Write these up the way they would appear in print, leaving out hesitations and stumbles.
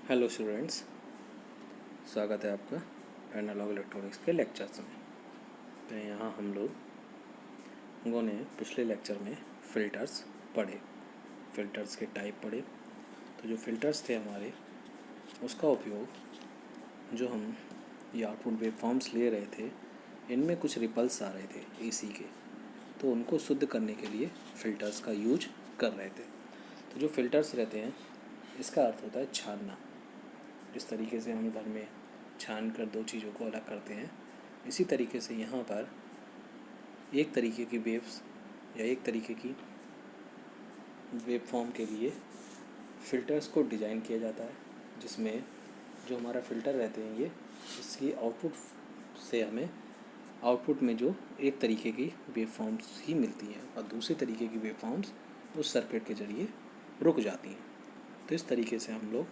Hello students, स्वागत है आपका एनालॉग इलेक्ट्रॉनिक्स के लेक्चर्स में। तो यहाँ हम लोगों ने पिछले लेक्चर में फ़िल्टर्स पढ़े, फ़िल्टर्स के टाइप पढ़े। तो जो फ़िल्टर्स थे हमारे, उसका उपयोग जो हम ये आउटपुट वेवफॉर्म्स ले रहे थे, इनमें कुछ रिपल्स आ रहे थे एसी के, तो उनको शुद्ध करने के लिए फ़िल्टर्स का यूज कर रहे थे। तो जो फ़िल्टर्स रहते हैं, इसका अर्थ होता है छानना। जिस तरीके से हम घर में छान कर दो चीज़ों को अलग करते हैं, इसी तरीके से यहाँ पर एक तरीके की वेव्स या एक तरीके की वेव फॉर्म के लिए फ़िल्टर्स को डिज़ाइन किया जाता है, जिसमें जो हमारा फ़िल्टर रहते हैं ये इसकी आउटपुट से हमें आउटपुट में जो एक तरीके की वेव फॉर्म्स ही मिलती हैं और दूसरे तरीके की वेव फॉर्म्स उस सर्किट के ज़रिए रुक जाती हैं। तो इस तरीके से हम लोग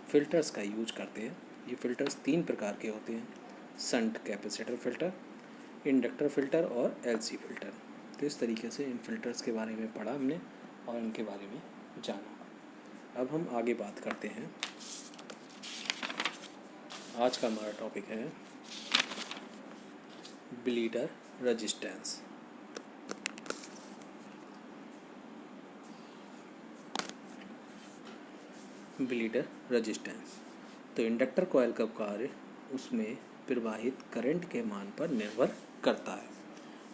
फ़िल्टर्स का यूज करते हैं। ये फ़िल्टर्स 3 प्रकार के होते हैं: shunt capacitor filter, inductor filter और एलसी फ़िल्टर। तो इस तरीके से इन फ़िल्टर्स के बारे में पढ़ा हमने और इनके बारे में जाना। अब हम आगे बात करते हैं। आज का हमारा टॉपिक है ब्लीडर रेजिस्टेंस। ब्लीडर रेजिस्टेंस तो इंडक्टर कॉइल का कार्य उसमें प्रवाहित करंट के मान पर निर्भर करता है।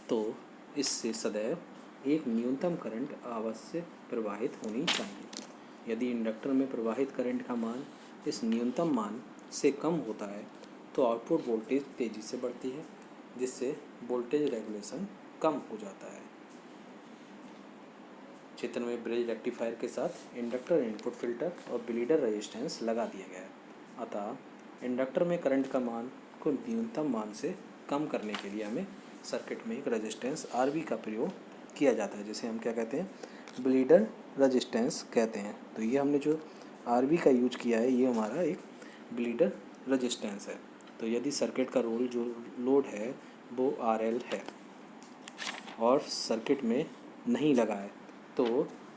तो इससे सदैव एक न्यूनतम करंट अवश्य प्रवाहित होनी चाहिए। यदि इंडक्टर में प्रवाहित करंट का मान इस न्यूनतम मान से कम होता है तो आउटपुट वोल्टेज तेज़ी से बढ़ती है, जिससे वोल्टेज रेगुलेशन कम हो जाता है। चित्र में ब्रिज रेक्टिफायर के साथ इंडक्टर इनपुट फ़िल्टर और ब्लीडर रेजिस्टेंस लगा दिया गया है। अतः इंडक्टर में करंट का मान को न्यूनतम मान से कम करने के लिए हमें सर्किट में एक रेजिस्टेंस आरवी का प्रयोग किया जाता है, जिसे हम क्या कहते हैं, ब्लीडर रेजिस्टेंस कहते हैं। तो ये हमने जो आरवी का यूज किया है, ये हमारा एक ब्लीडर रेजिस्टेंस है। तो यदि सर्किट का जो लोड है वो आरएल है और सर्किट में नहीं लगा है, तो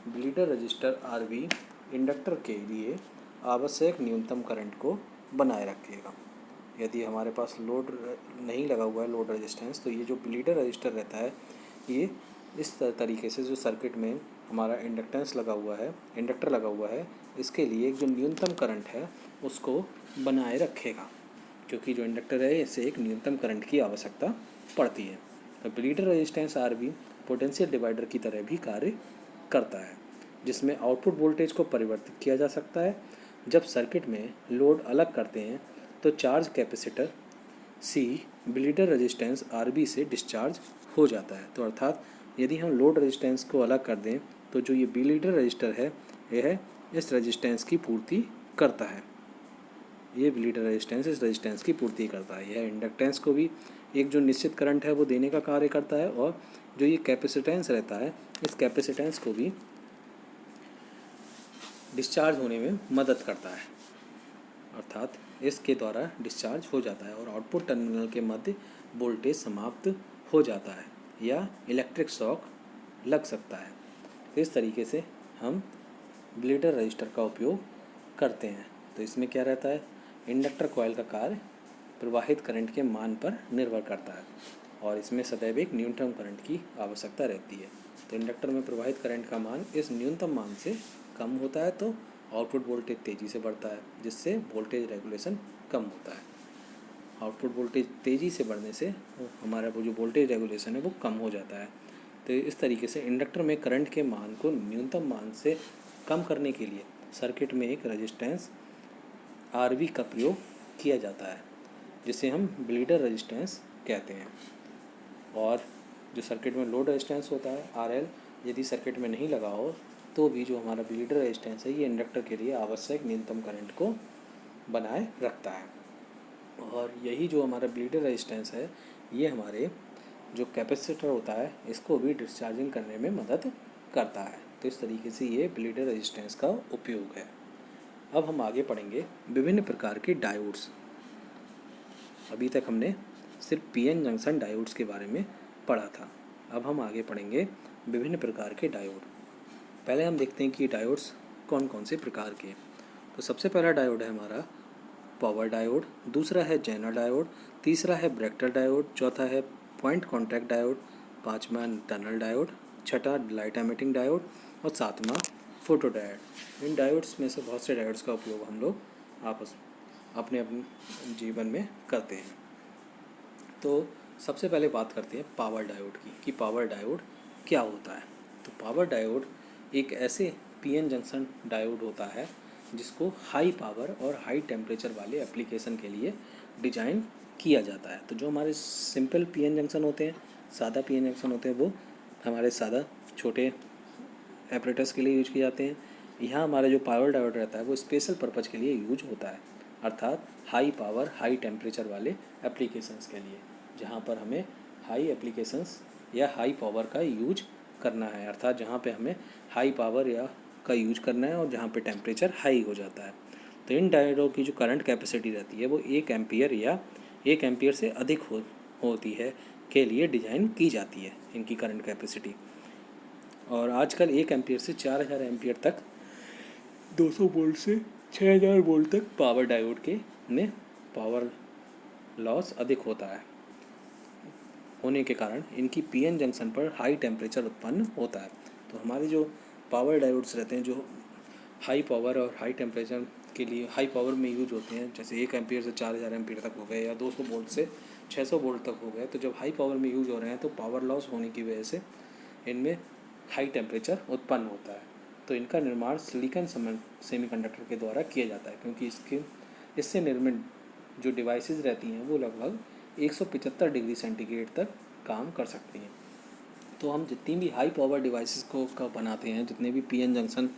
ब्लीडर रजिस्टर आरवी इंडक्टर के लिए आवश्यक न्यूनतम करंट को बनाए रखेगा। यदि हमारे पास लोड नहीं लगा हुआ है, लोड रेजिस्टेंस, तो ये जो ब्लीडर रजिस्टर रहता है, ये इस तरीके से जो सर्किट में हमारा इंडक्टर लगा हुआ है, इसके लिए जो न्यूनतम करंट है उसको बनाए रखेगा, क्योंकि जो इंडक्टर है इससे एक न्यूनतम करंट की आवश्यकता पड़ती है। तो bleeder resistance RV potential divider की तरह भी कार्य करता है, जिसमें आउटपुट वोल्टेज को परिवर्तित किया जा सकता है। जब सर्किट में लोड अलग करते हैं तो charge capacitor C bleeder resistance RB से डिस्चार्ज हो जाता है। तो अर्थात यदि हम लोड रेजिस्टेंस को अलग कर दें तो जो ये ब्लीडर रजिस्टर है, यह इस रेजिस्टेंस की पूर्ति करता है। ये ब्लीडर रेजिस्टेंस इस रेजिस्टेंस की पूर्ति करता है। यह इंडक्टेंस को भी एक जो निश्चित करंट है वो देने का कार्य करता है, और जो ये कैपेसिटेंस रहता है, इस कैपेसिटेंस को भी डिस्चार्ज होने में मदद करता है, अर्थात इसके द्वारा डिस्चार्ज हो जाता है और आउटपुट टर्मिनल के मध्य वोल्टेज समाप्त हो जाता है या इलेक्ट्रिक शॉक लग सकता है। तो इस तरीके से हम ब्लीडर रजिस्टर का उपयोग करते हैं। तो इसमें क्या रहता है, इंडक्टर कॉइल का कार्य प्रवाहित करंट के मान पर निर्भर करता है और इसमें सदैव एक न्यूनतम करंट की आवश्यकता रहती है। तो इंडक्टर में प्रवाहित करंट का मान इस न्यूनतम मान से कम होता है तो आउटपुट वोल्टेज तेज़ी से बढ़ता है, जिससे वोल्टेज रेगुलेशन कम होता है। आउटपुट वोल्टेज तेज़ी से बढ़ने से हमारा वो जो वोल्टेज रेगुलेशन है वो कम हो जाता है। तो इस तरीके से इंडक्टर में करंट के मान को न्यूनतम मान से कम करने के लिए सर्किट में एक रेजिस्टेंस आरवी का प्रयोग किया जाता है, जिसे हम ब्लीडर रेजिस्टेंस कहते हैं। और जो सर्किट में लोड रेजिस्टेंस होता है आरएल, यदि सर्किट में नहीं लगा हो तो भी जो हमारा ब्लीडर रेजिस्टेंस है, ये इंडक्टर के लिए आवश्यक न्यूनतम करंट को बनाए रखता है। और यही जो हमारा ब्लीडर रेजिस्टेंस है, ये हमारे जो कैपेसिटर होता है इसको भी डिस्चार्जिंग करने में मदद करता है। तो इस तरीके से ये ब्लीडर रेजिस्टेंस का उपयोग है। अब हम आगे पढ़ेंगे विभिन्न प्रकार के डायोड्स। अभी तक हमने सिर्फ पीएन जंक्शन डायोड्स के बारे में पढ़ा था। अब हम आगे पढ़ेंगे विभिन्न प्रकार के डायोड। पहले हम देखते हैं कि डायोड्स कौन कौन से प्रकार के हैं। तो सबसे पहला डायोड है हमारा पावर डायोड, दूसरा है जेनर डायोड, तीसरा है ब्रेक्टर डायोड, चौथा है पॉइंट कॉन्टैक्ट डायोड, पांचवा टनल डायोड, छठा लाइट एमिटिंग डायोड और सातवां फोटो डायोड। इन डायोड्स में से बहुत से डायोड्स का उपयोग हम लोग अपने अपने जीवन में करते हैं। तो सबसे पहले बात करते हैं पावर डायोड की कि पावर डायोड क्या होता है। तो पावर डायोड एक ऐसे पीएन जंक्शन डायोड होता है जिसको हाई पावर और हाई टेम्परेचर वाले एप्लीकेशन के लिए डिजाइन किया जाता है। तो जो हमारे सिंपल पीएन जंक्शन होते हैं, सादा पीएन जंक्शन होते हैं, वो हमारे सादा छोटे एपरेटस के लिए यूज किए जाते हैं। यहाँ हमारा जो पावर डायोड रहता है वो स्पेशल पर्पज़ के लिए यूज होता है, अर्थात हाई पावर हाई टेम्परेचर वाले एप्लीकेशंस के लिए, जहाँ पर हमें हाई एप्लीकेशंस या हाई पावर का यूज करना है, अर्थात जहाँ पे हमें हाई पावर या का यूज करना है और जहाँ पे टेम्परेचर हाई हो जाता है। तो इन डायोडों की जो करंट कैपेसिटी रहती है वो 1 एम्पियर या 1 एम्पियर से अधिक होती है के लिए डिज़ाइन की जाती है इनकी करंट कैपेसिटी। और आजकल 1 एम्पियर से 4000 एम्पियर तक, 200 वोल्ट से 6000 वोल्ट तक पावर डायोड के में पावर लॉस अधिक होता है, होने के कारण इनकी पीएन जंक्शन पर हाई टेम्परेचर उत्पन्न होता है। तो हमारे जो पावर डायोड्स रहते हैं जो हाई पावर और हाई टेम्परेचर के लिए हाई पावर में यूज होते हैं, जैसे 1 एम्पियर से 4000 एम्पियर तक हो गए या 200 वोल्ट से 600 वोल्ट तक हो गए, तो जब हाई पावर में यूज हो रहे हैं तो पावर लॉस होने की वजह से इनमें हाई टेम्परेचर उत्पन्न होता है। तो इनका निर्माण सिलिकॉन सेमीकंडक्टर के द्वारा किया जाता है, क्योंकि इससे निर्मित जो डिवाइसेस रहती हैं वो लगभग 175 डिग्री सेंटीग्रेड तक काम कर सकती हैं। तो हम जितनी भी हाई पावर डिवाइसेस को बनाते हैं, जितने भी पीएन जंक्शन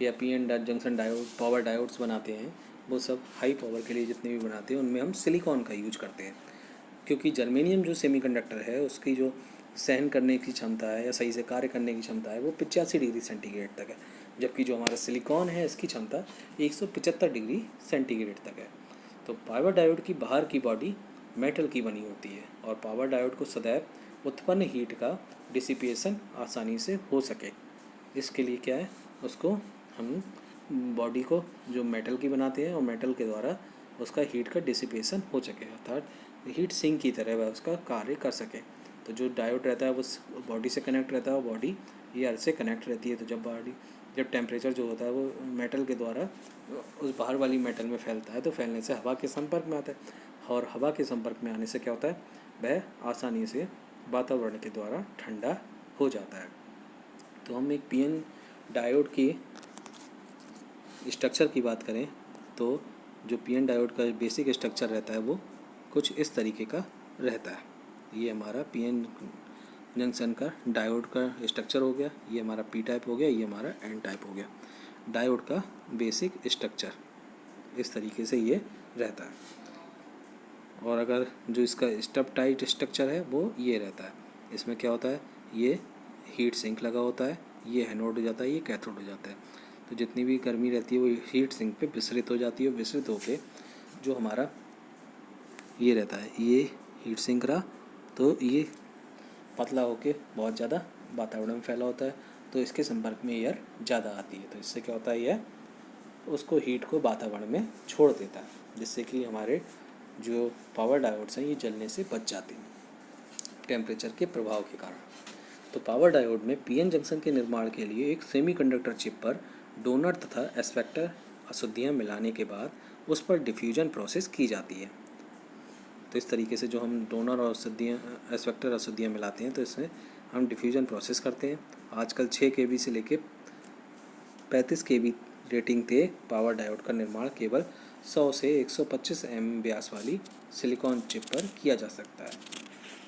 या PN junction diode power diodes बनाते हैं, वो सब हाई पावर के लिए जितने भी बनाते हैं उनमें हम सिलिकॉन का यूज करते हैं, क्योंकि जर्मेनियम जो सेमीकंडक्टर है उसकी जो सहन करने की क्षमता है या सही से कार्य करने की क्षमता है वो 85 डिग्री सेंटीग्रेड तक है, जबकि जो हमारा सिलिकॉन है इसकी क्षमता 175 डिग्री सेंटीग्रेड तक है। तो पावर डायोड की बाहर की बॉडी मेटल की बनी होती है और पावर डायोड को सदैव उत्पन्न हीट का डिसिपेशन आसानी से हो सके, इसके लिए क्या है, उसको हम बॉडी को जो मेटल की बनाते हैं और मेटल के द्वारा उसका हीट का डिसिपेशन हो सके, अर्थात हीट सिंक की तरह वह उसका कार्य कर सके। तो जो डायोड रहता है वो बॉडी से कनेक्ट रहता है और बॉडी एयर से कनेक्ट रहती है। तो जब टेम्परेचर जो होता है वो मेटल के द्वारा उस बाहर वाली मेटल में फैलता है, तो फैलने से हवा के संपर्क में आता है और हवा के संपर्क में आने से क्या होता है, वह आसानी से वातावरण के द्वारा ठंडा हो जाता है। तो हम एक पीएन डायोड की स्ट्रक्चर की बात करें तो जो पीएन डायोड का बेसिक स्ट्रक्चर रहता है वो कुछ इस तरीके का रहता है। ये हमारा पीएन जंक्शन का डायोड का स्ट्रक्चर हो गया, ये हमारा पी टाइप हो गया, ये हमारा एन टाइप हो गया। डायोड का बेसिक स्ट्रक्चर इस तरीके से ये रहता है। और अगर जो इसका स्टब टाइट स्ट्रक्चर है वो ये रहता है। इसमें क्या होता है, ये हीट सिंक लगा होता है, ये एनोड हो जाता है, ये कैथोड हो जाता है। तो जितनी भी गर्मी रहती है वो हीट सिंक पे विसरित हो जाती है, विसरित होके जो हमारा ये रहता है, ये हीट सिंक रहा, तो ये पतला होके बहुत ज़्यादा वातावरण में फैला होता है, तो इसके संपर्क में एयर ज़्यादा आती है। तो इससे क्या होता है, यह उसको हीट को वातावरण में छोड़ देता है, जिससे कि हमारे जो पावर डायोड्स हैं ये जलने से बच जाते हैं टेम्परेचर के प्रभाव के कारण। तो पावर डायोड में पीएन जंक्शन के निर्माण के लिए एक सेमीकंडक्टर चिप पर डोनर तथा एस्पेक्टर अशुद्धियाँ मिलाने के बाद उस पर डिफ्यूजन प्रोसेस की जाती है। तो इस तरीके से जो हम डोनर और एस्पेक्टर अशुद्धियाँ मिलाते हैं तो इसमें हम डिफ्यूजन प्रोसेस करते हैं। आजकल 6 kV से लेके 35 kV रेटिंग के पावर डायोड का निर्माण केवल 100 से 125 mm व्यास वाली सिलिकॉन चिप पर किया जा सकता है।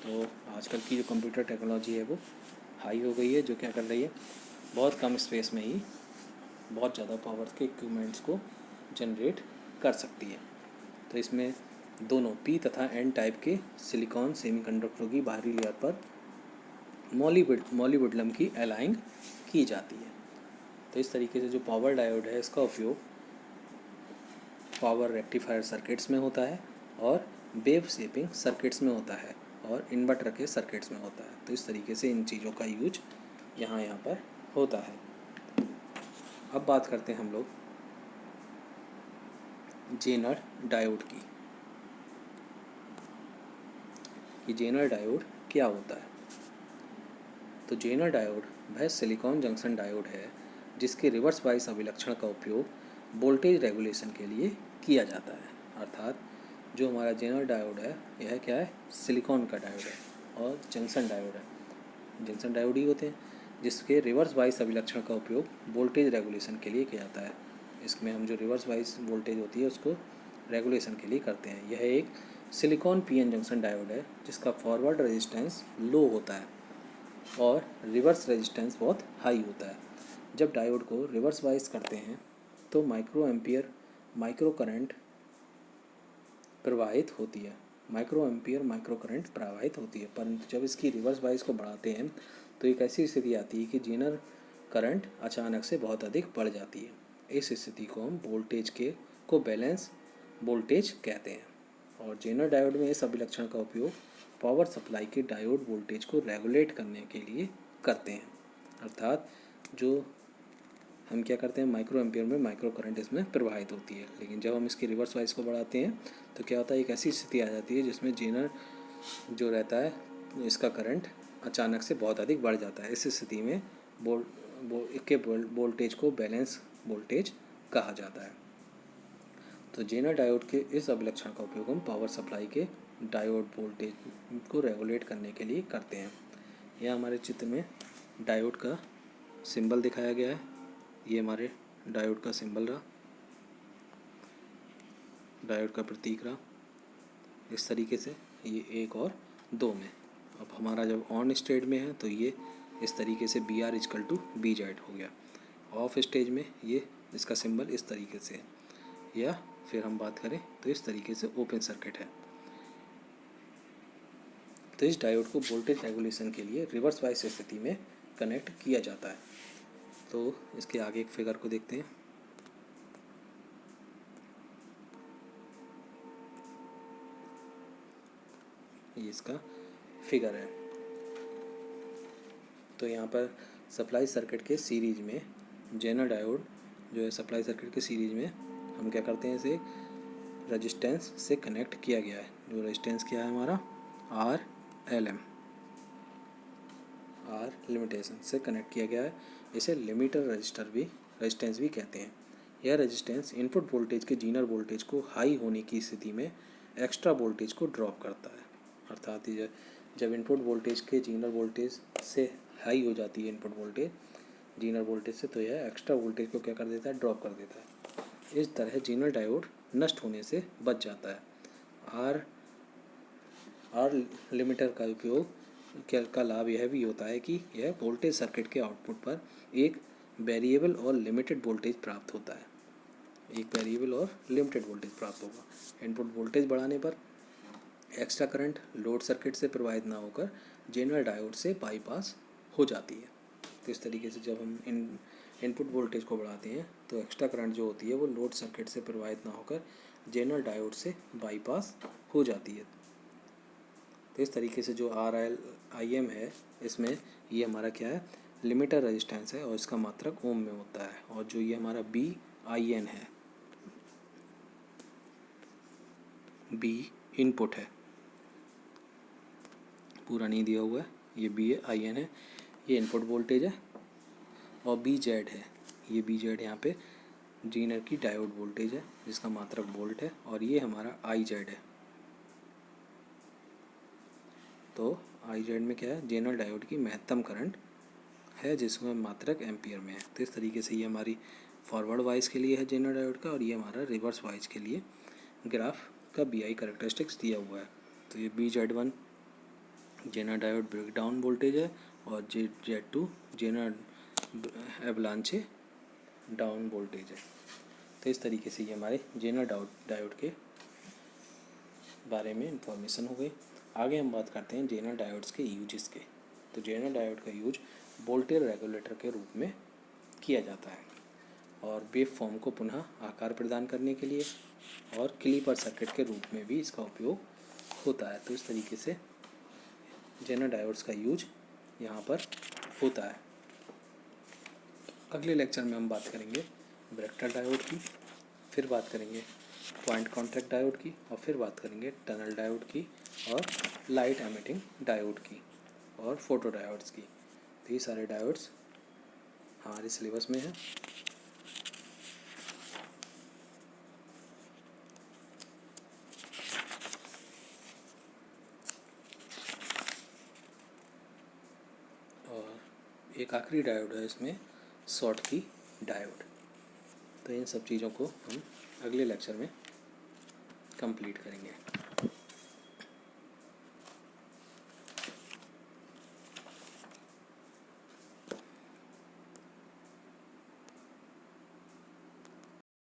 तो आजकल की जो कंप्यूटर टेक्नोलॉजी है वो हाई हो गई है, जो क्या कर रही है, बहुत कम स्पेस में ही बहुत ज़्यादा पावर के इक्विपमेंट्स को जनरेट कर सकती है। तो इसमें दोनों पी तथा एन टाइप के सिलिकॉन सेमीकंडक्टरों की बाहरी लेयर पर मॉलीबुडलम की एलाइंग की जाती है। तो इस तरीके से जो पावर डायोड है इसका उपयोग पावर रेक्टिफायर सर्किट्स में होता है और वेव शेपिंग सर्किट्स में होता है और इन्वर्टर के सर्किट्स में होता है। तो इस तरीके से इन चीज़ों का यूज यहाँ पर होता है। अब बात करते हैं हम लोग जेनर डायोड की, कि जेनर डायोड क्या होता है। तो जेनर डायोड वह सिलिकॉन जंक्शन डायोड है जिसके रिवर्स बायस अभिलक्षण का उपयोग वोल्टेज रेगुलेशन के लिए किया जाता है। अर्थात जो हमारा जेनर डायोड है यह क्या है, सिलिकॉन का डायोड है और जंक्शन डायोड है। जंक्शन डायोड ही होते हैं जिसके रिवर्स बायस अभिलक्षण का उपयोग वोल्टेज रेगुलेशन के लिए किया जाता है। इसमें हम जो रिवर्स बायस वोल्टेज होती है उसको रेगुलेशन के लिए करते हैं। यह एक सिलिकॉन पीएन जंक्शन डायोड है जिसका फॉरवर्ड रेजिस्टेंस लो होता है और रिवर्स रेजिस्टेंस बहुत हाई होता है। जब डायोड को रिवर्स बायस करते हैं तो माइक्रो एम्पियर माइक्रो करंट प्रवाहित होती है, माइक्रो एम्पियर माइक्रो करंट प्रवाहित होती है। परंतु जब इसकी रिवर्स बायस को बढ़ाते हैं तो एक ऐसी स्थिति आती है कि जेनर करंट अचानक से बहुत अधिक बढ़ जाती है। इस स्थिति को हम वोल्टेज को बैलेंस वोल्टेज कहते हैं। और जेनर डायोड में इस अभिलक्षण का उपयोग पावर सप्लाई के डायोड वोल्टेज को रेगुलेट करने के लिए करते हैं। अर्थात जो हम क्या करते हैं, माइक्रो एम्पियर में माइक्रो करंट इसमें प्रवाहित होती है। लेकिन जब हम इसकी रिवर्स बायस को बढ़ाते हैं तो क्या होता है, एक ऐसी स्थिति आ जाती है जिसमें जेनर जो रहता है इसका करंट अचानक से बहुत अधिक बढ़ जाता है। इस स्थिति में वोल्टेज को बैलेंस वोल्टेज कहा जाता है। तो जेनर डायोड के इस अभिलक्षण का उपयोग हम पावर सप्लाई के डायोड वोल्टेज को रेगुलेट करने के लिए करते हैं। यह हमारे चित्र में डायोड का सिंबल दिखाया गया है। ये हमारे डायोड का सिंबल रहा, डायोड का प्रतीक रहा इस तरीके से, ये 1 और 2 में। अब हमारा जब ऑन स्टेट में है तो ये इस तरीके से BR = BZ हो गया। ऑफ स्टेज में ये इसका सिंबल इस तरीके से है, या फिर हम बात करें तो इस तरीके से ओपन सर्किट है। तो इस डायोड को वोल्टेज रेगुलेशन के लिए रिवर्स बायस स्थिति में कनेक्ट किया जाता है। तो इसके आगे एक फिगर को देखते हैं। ये इसका फिगर है। तो यहाँ पर सप्लाई सर्किट के सीरीज में जेनर डायोड जो है, सप्लाई सर्किट के सीरीज में हम क्या करते हैं, इसे रेजिस्टेंस से कनेक्ट किया गया है। जो रेजिस्टेंस क्या है हमारा, RLM, R लिमिटेशन से कनेक्ट किया गया है। इसे लिमिटर रेजिस्टेंस भी कहते हैं। यह रेजिस्टेंस इनपुट वोल्टेज के जीनर वोल्टेज को हाई होने की स्थिति में एक्स्ट्रा वोल्टेज को ड्रॉप करता है। अर्थात जब इनपुट वोल्टेज के जीनर वोल्टेज से हाई हो जाती है इनपुट वोल्टेज जीनर वोल्टेज से, तो यह एक्स्ट्रा वोल्टेज को क्या कर देता है, ड्रॉप कर देता है। इस तरह जीनर डायोड नष्ट होने से बच जाता है। आर लिमिटर का उपयोग का लाभ यह भी होता है कि यह वोल्टेज सर्किट के आउटपुट पर एक वेरिएबल और लिमिटेड वोल्टेज प्राप्त होता है। एक वेरिएबल और लिमिटेड वोल्टेज प्राप्त होगा। इनपुट वोल्टेज बढ़ाने पर एक्स्ट्रा करंट लोड सर्किट से प्रवाहित ना होकर जेनर डायोड से बाईपास हो जाती है। तो इस तरीके से जब हम इनपुट वोल्टेज को बढ़ाते हैं तो एक्स्ट्रा करंट जो होती है वो लोड सर्किट से प्रवाहित ना होकर जेनर डायोड से बाईपास हो जाती है। तो इस तरीके से जो RLIM है, इसमें ये हमारा क्या है, लिमिटर रेजिस्टेंस है और इसका मात्रक ओम में होता है। और जो ये हमारा BIN है, B इनपुट है, पूरा नहीं दिया हुआ है, ये BIN है, ये इनपुट वोल्टेज है। और BZ है, ये BZ यहाँ पे जीनर की डायोड वोल्टेज है जिसका मात्रक वोल्ट है। और ये हमारा IZ है। तो IZ में क्या है, जेनर डायोड की महत्तम करंट है जिसमें मात्रक एम्पियर में है। तो इस तरीके से ये हमारी फॉरवर्ड वाइज के लिए है जेनर डायोड का, और ये हमारा रिवर्स वाइज के लिए ग्राफ का BI कैरेक्टरिस्टिक्स दिया हुआ है। तो ये BZ1 Jenner diode breakdown voltage है और Z2 जेनर एवलांचे डाउन वोल्टेज है। तो इस तरीके से ये हमारे जेनर डायोड के बारे में इंफॉर्मेशन हो गई। आगे हम बात करते हैं जेनर डायोड्स के यूजेस के। तो जेनर डायोड का यूज वोल्टेज रेगुलेटर के रूप में किया जाता है और वेव फॉर्म को पुनः आकार प्रदान करने के लिए, और क्लीपर सर्किट के रूप में भी इसका उपयोग होता है। तो इस तरीके से जेनर डायोड्स का यूज यहाँ पर होता है। अगले लेक्चर में हम बात करेंगे ब्रेक्टर डायोड की, फिर बात करेंगे पॉइंट कॉन्टैक्ट डायोड की, और फिर बात करेंगे टनल डायोड की और लाइट एमिटिंग डायोड की और फोटो डायोड्स की। तो ये सारे डायोड्स हमारे सिलेबस में हैं। और एक आखिरी डायोड है इसमें, शॉटकी डायोड। तो इन सब चीज़ों को हम अगले लेक्चर में कंप्लीट करेंगे।